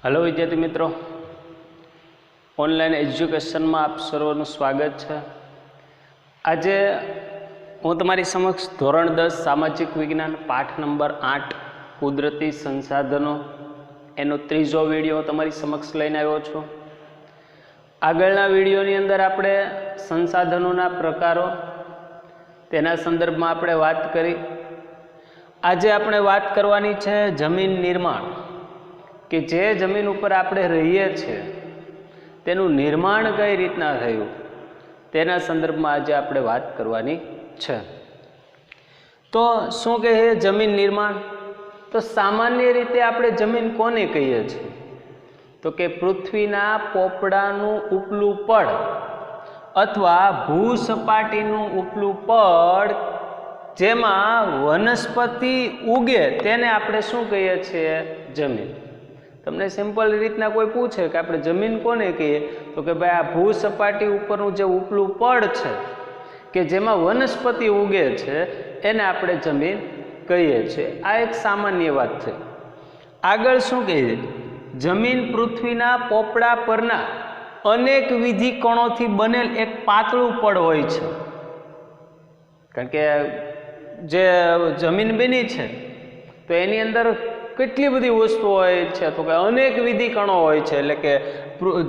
Hello विद्यार्थी मित्रों, online education में आप सर्वનું स्वागत है। आज हूँ तमारी समक्ष धोरण 10 सामाजिक विज्ञान पाठ नंबर 8 कुदरती संसाधनों एनो त्रीजो विडियो तमारी समक्ष लईने आव्यो छुं। आगळना विडियोनी अंदर आपणे संसाधनोना प्रकारो तेना संदर्भमां आपणे वात करी। आजे आपणे वात करवानी छे जमीन निर्माण कि जे जमीन पर आपणे रहीए छीए तेनुं निर्माण कई रीतना थयुं तेना संदर्भमां आज आपणे वात करवानी छे। तो शुं कहे जमीन निर्माण? तो सामान्य रीते आपणे जमीन कोने कहीए छीए? तो कि पृथ्वीना पोपड़ानुं उपलुं पड अथवा भूसपाटीनुं उपलुं पड जेमां वनस्पति उगे तेने आपणे शुं कहीए छीए? जमीन। तमने सिंपल रीतना कोई पूछे कि आपणे जमीन कोने कहीए तो कि भाई आ भूसपाटी उपरनुं जे उपलुं पड छे कि जेमां वनस्पति उगे छे एने आपणे जमीन कहीए छीए। आ एक सामान्य वात थई। आगळ शुं कहीए? जमीन पृथ्वीना पोपड़ा परना अनेक विधि कणोथी बनेल एक पातळुं पड होय छे। कारण के जे जमीन बनी छे तो एनी अंदर કેટલી બધી વસ્તુઓ હોય છે તો કે અનેક વિધિ કણો હોય છે એટલે કે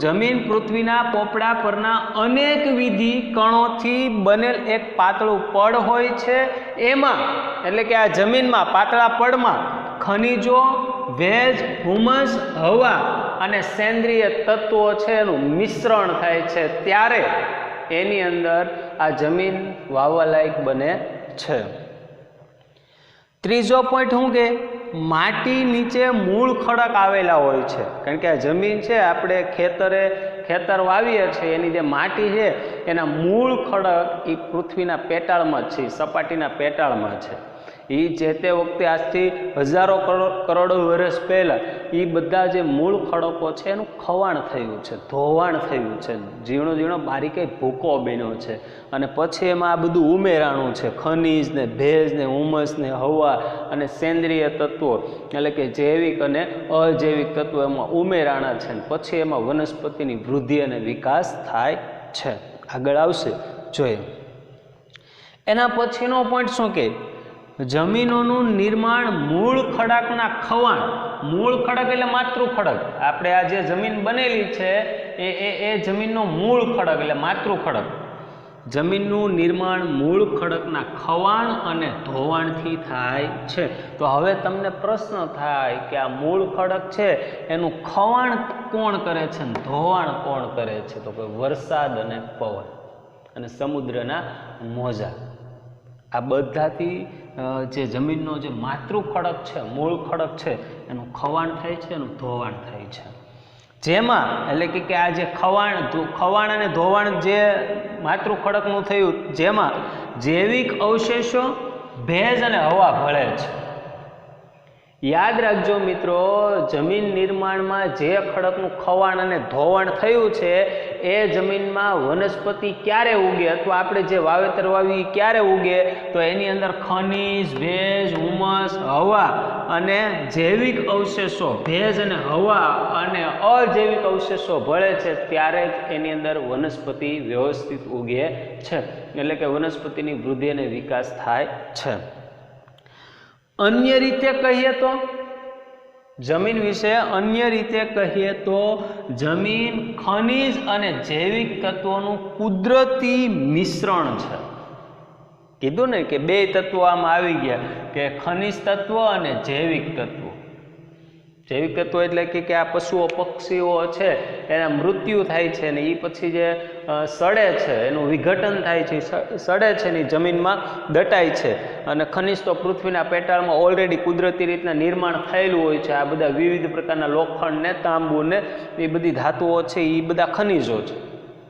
જમીન પૃથ્વીના પોપડા પરના અનેક વિધિ કણોથી બનેલ એક પાતળું પડ હોય છે। એમાં એટલે કે આ જમીનમાં પાતળા પડમાં ખનિજો, ભેજ, હુમસ, હવા અને સેન્દ્રિય તત્વો છે એનું મિશ્રણ થાય છે ત્યારે એની અંદર આ જમીન વાવવાલાયક બને છે। ત્રીજો પોઈન્ટ શું કે माटी नीचे मूळ खड़क आवेला होय छे। कारण के आ जमीन छे आपणे खेतर वावीए छे एनी जे माटी छे एना मूळ खड़क ई पृथ्वीना पेटाळमां छे, सपाटीना पेटाळमां छे। ई जे ते वखते आजथी हजारों करोड़ों वर्ष पहला ई बधा जे मूळ खड़को छे एनुं खवाण थयुं छे, धोवाण थयुं छे, झीणो झीणो बारीके भूको बन्यो छे अने पछी एमां आ बधुं उमेराणुं छे। खनिज ने भेज ने हुमस ने हवा अने सेंद्रिय तत्वो एटले के जैविक अने अजैविक तत्वो एमां उमेराणा छे अने पछी एमां वनस्पतिनी वृद्धि अने विकास थाय छे। आगळ आवशे जोईए। एना पछीनो पॉइंट शुं के जमीनों निर्माण मूल खड़कना खवाण। मूल खड़क एटले मातृ खड़क। आपणे आ जे जमीन बनेली छे ए जमीननो मूल खड़क एटले मातृ खड़क। जमीनનું निर्माण मूल खड़कना खवाण अने धोवाणथी थाय छे। तो हवे तमने प्रश्न थाय कि आ मूल खड़क छे एनुं खवाण कोण करे छे अने धोवाण कोण करे छे? तो कि वरसाद अने पवन अने समुद्रना मोजा। आ बधाथी जे जमीननो जे मातृ खड़क छे, मूल खड़क छे एनुं खवाण थाय छे, एनुं धोवाण थाय छे। जेमां એટલે કે આ જે ખવાણ અને ધોવાણ જે માતૃ ખડકનું થયું જેમાં જૈવિક અવશેષો, ભેજ અને હવા ભળે છે। યાદ રાખજો મિત્રો, જમીન નિર્માણમાં જે ખડકનું ખવાણ અને ધોવાણ થયું છે એ જમીનમાં વનસ્પતિ ક્યારે ઉગે અથવા આપણે જે વાવેતર વાવી ક્યારે ઉગે તો એની અંદર ખનિજ, ભેજ, હુમસ, હવા અને જૈવિક અવશેષો, ભેજ અને હવા અને અજૈવિક અવશેષો ભળે છે ત્યારે જ એની અંદર વનસ્પતિ વ્યવસ્થિત ઉગે છે। એટલે કે વનસ્પતિની વૃદ્ધિ અને વિકાસ થાય છે। अन्य रीते कहिए तो जमीन विषे अन्य रीते कहिए तो जमीन खनिज अने जैविक तत्वों कुदरती मिश्रण है। कीधुं ने कि बे तत्वों आम आवी गया कि खनिज तत्व अने जैविक तत्व। जैविक तत्व एटले कि आ पशुओ पक्षीओ छे एना मृत्यु थाय छे ने ई पछी जे सड़े छे एनुं विघटन थाय छे, सड़े छे ने जमीनमां दटाय छे। अने खनिज तो पृथ्वीना पेटाळमां ऑलरेडी कुदरती रीतना निर्माण थयेलुं होय छे। आ बधा विविध प्रकारना लोखंड ने तांबू ने ए बधी धातुओ छे ई बधा खनिजो छे।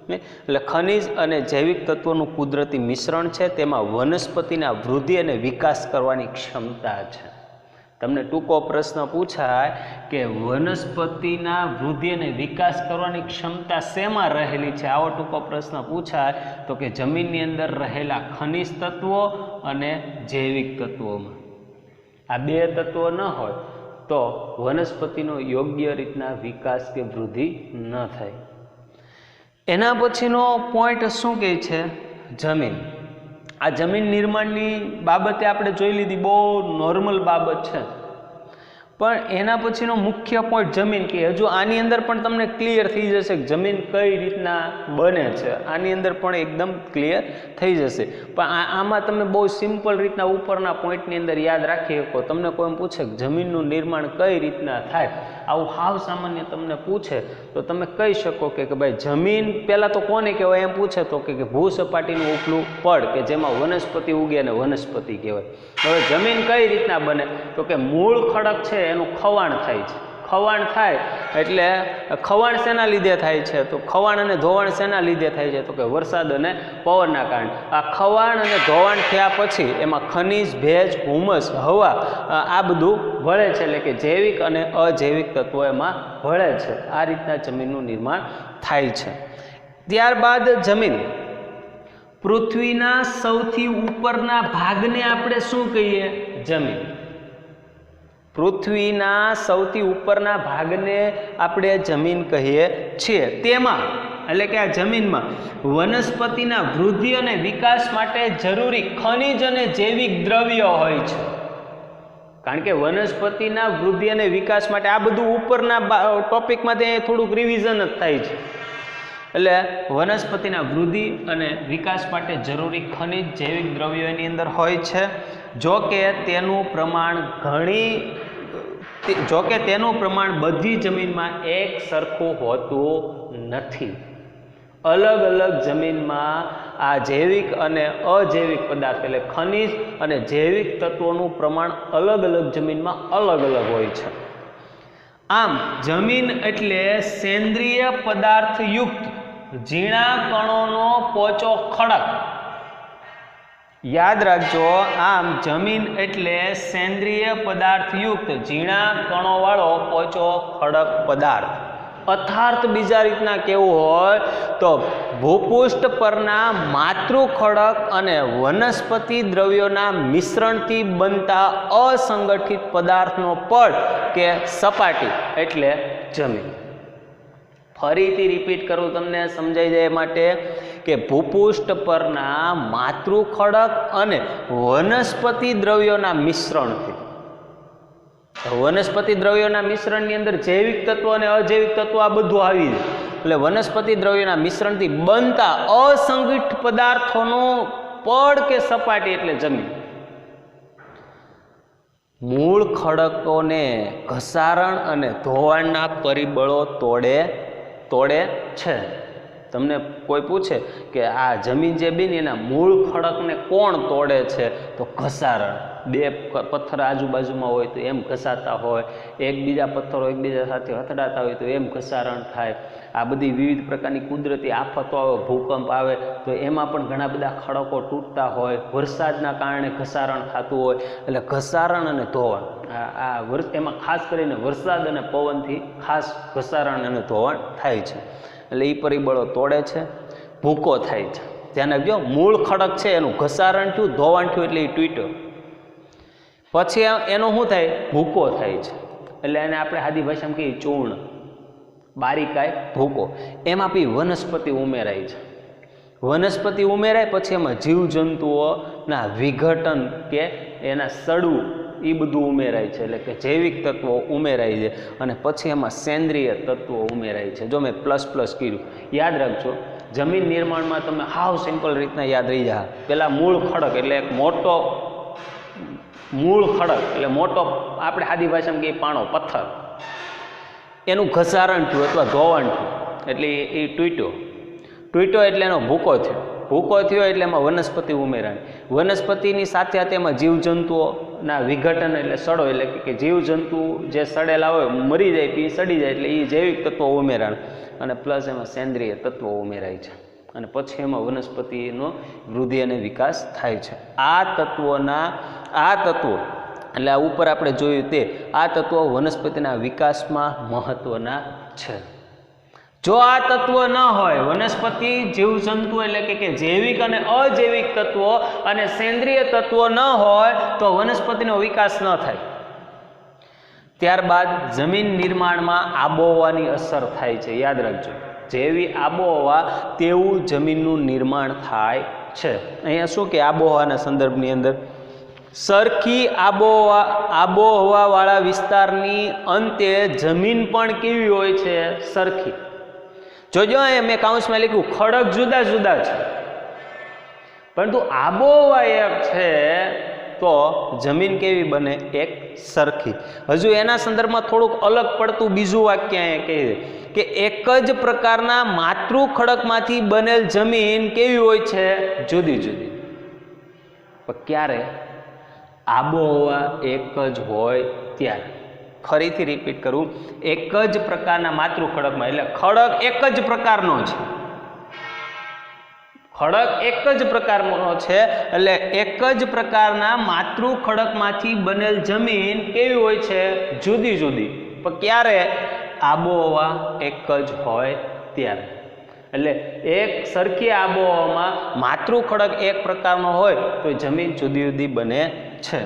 એટલે ખનિજ અને જૈવિક તત્વોનું કુદરતી મિશ્રણ છે। તેમાં વનસ્પતિના વૃદ્ધિ અને વિકાસ કરવાની ક્ષમતા છે। તમને ટૂંકો પ્રશ્ન પૂછાય કે વનસ્પતિના વૃદ્ધિ અને વિકાસ કરવાની ક્ષમતા શેમાં રહેલી છે? આવો ટૂંકો પ્રશ્ન પૂછાય તો કે જમીનની અંદર રહેલા ખનિજ તત્વો અને જૈવિક તત્વોમાં। આ બે તત્વો ન હોય તો વનસ્પતિનો યોગ્ય રીતના વિકાસ કે વૃદ્ધિ ન થાય. એના પછીનો પોઈન્ટ શું કહે છે? જમીન. આ જમીન નિર્માણની બાબતે આપણે જોઈ લીધી, બહુ નોર્મલ બાબત છે. પણ એના પછીનો મુખ્ય પોઈન્ટ જમીન, કે હજુ આની અંદર પણ તમને ક્લિયર થઈ જશે કે જમીન કઈ રીતના બને છે. આની અંદર પણ એકદમ ક્લિયર થઈ જશે. પણ આમાં તમે બહુ સિમ્પલ રીતના ઉપરના પોઈન્ટની અંદર યાદ રાખી શકો. તમને કોઈ એમ પૂછે કે જમીનનું નિર્માણ કઈ રીતના થાય, આવું હાવ સામાન્ય તમને પૂછે તો તમે કહી શકો કે ભાઈ જમીન પહેલાં તો કોને કહેવાય એમ પૂછે તો કે ભૂસપાટીનું ઉપલું પડ કે જેમાં વનસ્પતિ ઉગે અને વનસ્પતિ કહેવાય. હવે જમીન કઈ રીતના બને તો કે મૂળ ખડક છે એનું ખવાણ થાય છે. ખવાણ થાય એટલે ખવાણ શેના લીધે થાય છે? તો ખવાણ અને ધોવાણ શેના લીધે થાય છે? તો કે વરસાદ અને પવનના કારણે. આ ખવાણ અને ધોવાણ થયા પછી એમાં ખનિજ, ભેજ, હુમસ, હવા આ બધું ભળે છે, એટલે કે જૈવિક અને અજૈવિક તત્વો એમાં ભળે છે. આ રીતના જમીનનું નિર્માણ થાય છે. ત્યારબાદ જમીન, પૃથ્વીના સૌથી ઉપરના ભાગને આપણે શું કહીએ? જમીન. પૃથ્વીના સૌથી ઉપરના ભાગને આપણે જમીન કહીએ છીએ. તેમાં એટલે કે આ જમીનમાં વનસ્પતિના વૃદ્ધિ અને વિકાસ માટે જરૂરી ખનિજ અને જૈવિક દ્રવ્યો હોય છે. કારણ કે વનસ્પતિના વૃદ્ધિ અને વિકાસ માટે આ બધું ઉપરના ટોપિકમાં તે થોડુંક રિવિઝન જ થાય છે. એટલે વનસ્પતિના વૃદ્ધિ અને વિકાસ માટે જરૂરી ખનિજ, જૈવિક દ્રવ્યો એની અંદર હોય છે. જો કે તેનું પ્રમાણ બધી જમીનમાં એક સરખું હોતું નથી. અલગ અલગ જમીનમાં આ જૈવિક અને અજૈવિક પદાર્થ એટલે ખનિજ અને જૈવિક તત્વોનું પ્રમાણ અલગ અલગ જમીનમાં અલગ અલગ હોય છે. આમ જમીન એટલે સેન્દ્રિય પદાર્થયુક્ત ઝીણા કણોનો પોચો ખડક. યાદ રાખજો, આમ જમીન એટલે સેન્દ્રિય પદાર્થયુક્ત ઝીણા કણોવાળો પોચો ખડક પદાર્થ. અર્થાત બીજા રીતના કેવું હોય તો ભૂપૃષ્ઠ પરના માતૃખડક અને વનસ્પતિ દ્રવ્યોના મિશ્રણથી બનતા અસંગઠિત પદાર્થનો પડ કે સપાટી એટલે જમીન. ફરીથી રિપીટ કરું તમને સમજાઈ જાય માટે કે ભૂપૃષ્ઠ પરના માતૃખડક અને વનસ્પતિ દ્રવ્યોના મિશ્રણથી, વનસ્પતિ દ્રવ્યોના મિશ્રણની અંદર જૈવિક તત્વો અને અજૈવિક તત્વો આ બધું આવી જાય. એટલે વનસ્પતિ દ્રવ્યોના મિશ્રણથી બનતા અસંગઠિત પદાર્થોનો પડ કે સપાટી એટલે જમીન. મૂળ ખડકોને ઘસારણ અને ધોવાણના પરિબળો તોડે છે. તમને કોઈ પૂછે કે આ જમીન જે બની એના મૂળ ખડકને કોણ તોડે છે? તો ઘસારણ. બે પથ્થર આજુબાજુમાં હોય તો એમ ઘસાતા હોય, એકબીજા પથ્થરો એકબીજા સાથે હથડાતા હોય તો એમ ઘસારણ થાય. આ બધી વિવિધ પ્રકારની કુદરતી આફતો આવે, ભૂકંપ આવે તો એમાં પણ ઘણા બધા ખડકો તૂટતા હોય, વરસાદના કારણે ઘસારણ થતું હોય. એટલે ઘસારણ અને ધોવાણ એમાં ખાસ કરીને વરસાદ અને પવનથી ખાસ ઘસારણ અને ધોવાણ થાય છે. એટલે એ પરિબળો તોડે છે, ભૂકો થાય છે. ધ્યાન રાખજો, મૂળ ખડક છે એનું ઘસારણ થયું, ધોવાણ થયું એટલે એ તૂટ્યો. પછી એનો શું થાય? ભૂકો થાય છે. એટલે એને આપણે સાદી ભાષામાં કહીએ ચૂર્ણ, બારીકાઈ ભૂકો. એમાં પછી વનસ્પતિ ઉમેરાય છે. વનસ્પતિ ઉમેરાય પછી એમાં જીવજંતુઓના વિઘટન કે એના સડવું એ બધું ઉમેરાય છે. એટલે કે જૈવિક તત્વો ઉમેરાય છે અને પછી એમાં સેન્દ્રિય તત્વો ઉમેરાય છે. જો મેં પ્લસ કર્યું, યાદ રાખજો. જમીન નિર્માણમાં તમે હાવ સિમ્પલ રીતના યાદ રહી જાય. પહેલાં મૂળ ખડક એટલે એક મોટો આપણે સાદી ભાષામાં કહીએ પાણો પથ્થર, એનું ઘસારણ થયું અથવા ધોવાણ થયું એટલે એ તૂટ્યો એટલે એનો ભૂકો થયો એટલે એમાં વનસ્પતિ ઉમેરાય. વનસ્પતિની સાથે એમાં જીવજંતુઓના વિઘટન એટલે સડો, એટલે કે જીવજંતુ જે સડેલા હોય મરી જાય પછી સડી જાય એટલે એ જૈવિક તત્વો ઉમેરાય અને પ્લસ એમાં સેન્દ્રિય તત્વો ઉમેરાય છે અને પછી એમાં વનસ્પતિનો વૃદ્ધિ અને વિકાસ થાય છે. આ તત્વો એટલે આ ઉપર આપણે જોયું તે આ તત્વો વનસ્પતિના વિકાસમાં મહત્વના છે. જો આ તત્વો ન હોય, વનસ્પતિ જીવજંતુ એટલે કે જૈવિક અને અજૈવિક તત્વો અને સેન્દ્રિય તત્વો ન હોય તો વનસ્પતિનો વિકાસ ન થાય. ત્યારબાદ જમીન નિર્માણમાં આબોહવાની અસર થાય છે, યાદ રાખજો, જેવી આબોહવા તેવું જમીનનું નિર્માણ થાય છે. અહીંયા શું કે આબોહવાના સંદર્ભની અંદર સરખી આબોહવાવાળા વિસ્તારની અંતે જમીન પણ કેવી હોય છે? સરખી. જોજો અહીંયા મેં કાઉન્સમાં લખ્યું ખડક જુદા જુદા છે, પરંતુ આબોહવા એક છે તો જમીન કેવી બને? એક સરખી. હજુ એના સંદર્ભમાં થોડુંક અલગ પડતું બીજું વાક્ય અહીંયા કહી દે કે એક જ પ્રકારના માતૃ ખડકમાંથી બનેલ જમીન કેવી હોય છે? જુદી જુદી. પણ ક્યારે? આબોહવા એક જ હોય ત્યારે. ફરીથી રિપીટ કરું, એક જ પ્રકારના માતૃ ખડકમાં, એટલે ખડક એક જ પ્રકારનો છે, ખડક એક જ પ્રકારનો છે, એટલે એક જ પ્રકારના માતૃ ખડકમાંથી બનેલ જમીન કેવી હોય છે? જુદી જુદી. પણ ક્યારે? આબોહવા એક જ હોય ત્યારે. એટલે એક સરખી આબોહવામાં માતૃ ખડક એક પ્રકારનો હોય તો જમીન જુદી જુદી બને છે.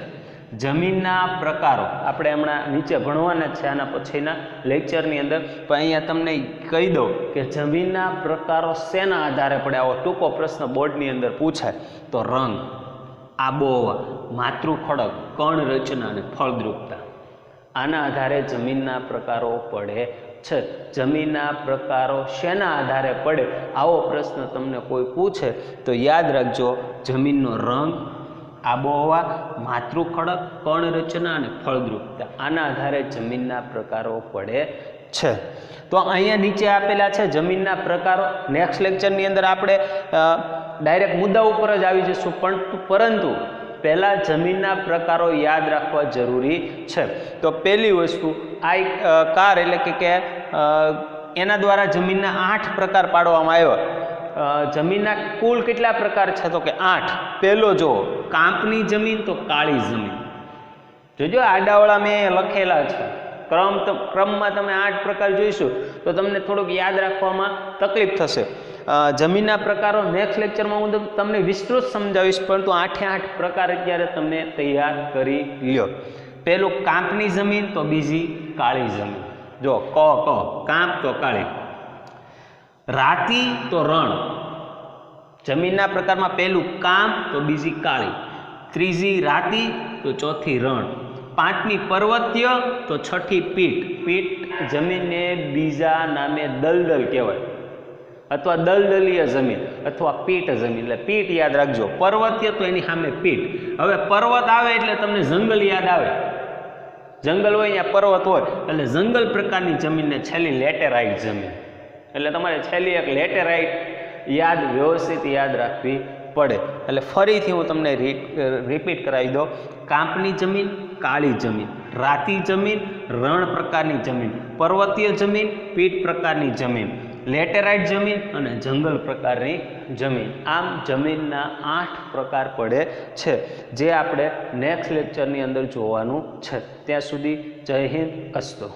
જમીનના પ્રકારો આપણે હમણાં નીચે ભણવાના છે આના પછીના લેક્ચરની અંદર, પણ અહીંયા તમને કહી દઉં કે જમીનના પ્રકારો શેના આધારે પડે. આવો ટૂંકો પ્રશ્ન બોર્ડની અંદર પૂછાય તો રંગ, આબોહવા, માતૃ ખડક, કણ રચના અને ફળદ્રુપતા, આના આધારે જમીનના પ્રકારો પડે છે. જમીનના પ્રકારો શેના આધારે પડે? આવો પ્રશ્ન તમને કોઈ પૂછે તો યાદ રાખજો, જમીનનો રંગ, આબોહવા, માતૃ ખડક, કણ રચના અને ફળદ્રુપતા, આના આધારે જમીનના પ્રકારો પડે છે. તો અહીંયા નીચે આપેલા છે જમીનના પ્રકારો. નેક્સ્ટ લેક્ચરની અંદર આપણે ડાયરેક્ટ મુદ્દા ઉપર જ આવી જઈશું, પરંતુ પહેલાં જમીનના પ્રકારો યાદ રાખવા જરૂરી છે. તો પહેલી વસ્તુ કાર એટલે કે એના દ્વારા જમીનના 8 પ્રકાર પાડવામાં આવ્યા. જમીનના કુલ કેટલા પ્રકાર છે? તો કે 8. પહેલો જો કાંપની જમીન તો કાળી જમીન. જોજો આડાવાળા મેં લખેલા છે, ક્રમમાં તમે 8 પ્રકાર જોઈશું તો તમને થોડુંક યાદ રાખવામાં તકલીફ થશે. જમીનના પ્રકારો નેક્સ્ટ લેક્ચરમાં હું તમને વિસ્તૃત સમજાવીશ, પરંતુ 8 પ્રકાર અત્યારે તમે તૈયાર કરી લ્યો. પહેલું કાંપની જમીન તો બીજી કાળી જમીન. જો કાંપ તો કાળી, રાતી તો રણ. જમીનના પ્રકારમાં પહેલું કાંપ તો બીજી કાળી, ત્રીજી રાતી તો ચોથી રણ, પાંચમી પર્વતીય તો છઠ્ઠી પીઠ. પીઠ જમીનને બીજા નામે દલદલ કહેવાય, અથવા દલદલીય જમીન અથવા પીઠ જમીન. એટલે પીઠ યાદ રાખજો, પર્વતીય તો એની સામે પીઠ. હવે પર્વત આવે એટલે તમને જંગલ યાદ આવે, જંગલ હોય ત્યાં પર્વત હોય, એટલે જંગલ પ્રકારની જમીનને છેલ્લી લેટેરાઇટ જમીન. એટલે તમારે છેલ્લી એક લેટેરાઇટ વ્યવસ્થિત યાદ રાખવી પડે. એટલે ફરીથી હું તમને રિપીટ કરાવી દઉં. કાંપની જમીન, કાળી જમીન, રાતી જમીન, રણ પ્રકારની જમીન, પર્વતીય જમીન, પીઠ પ્રકારની જમીન, લેટેરાઇટ જમીન અને જંગલ પ્રકારની જમીન. આમ જમીનના 8 પ્રકાર પડે છે, જે આપણે નેક્સ્ટ લેક્ચરની અંદર જોવાનું છે. ત્યાં સુધી જય હિન્દ, અસ્તુ.